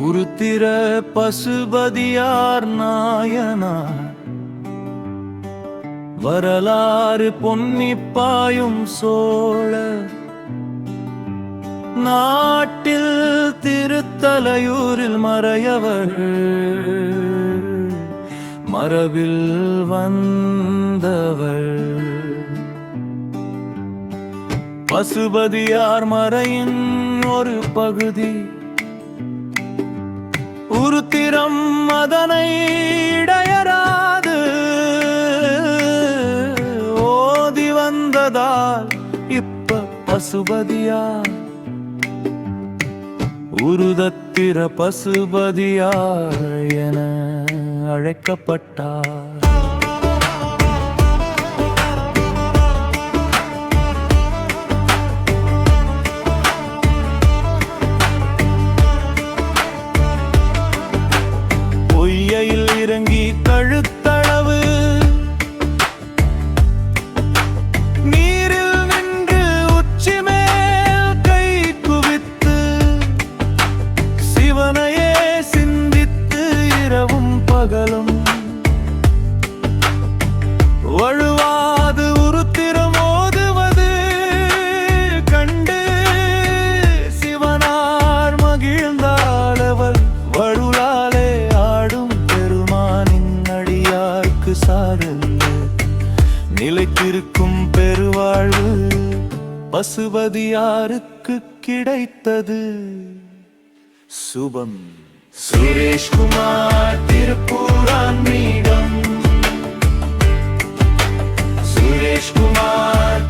உருத்திர பசுபதியார் நாயனார் வரலாறு பொன்னிப்பாயும் சோழர் நாட்டில் திருத்தலையூரில் மறையவர் மரபில் வந்தவர் பசுபதியார் மறையின் ஒரு பகுதி உருத்திரம் அதனை இடையராது ஓதி வந்ததால் இப்ப பசுபதியார் உருதத்திர பசுபதியார் என அழைக்கப்பட்டார். பொய்யில் இறங்கி கழுத்தளவு நீரில் நின்று உச்சி மேல் கை குவித்து சிவனையே சிந்தித்து இரவும் பகலும் வழுவாது உருத்திரம் ஓதுவது கண்டு சிவனார் மகிழ்ந்தாளவள் வழுளாலே ஆடும் பெருமானின் அடியார்க்கு சார்ந்து நிலைத்திருக்கும் பெருவாழ்வு பசுபதியாருக்கு கிடைத்தது. சுபம். சுரேஷ்குமார் திருப்பூரான் மீடம் சுரேஷ்குமார்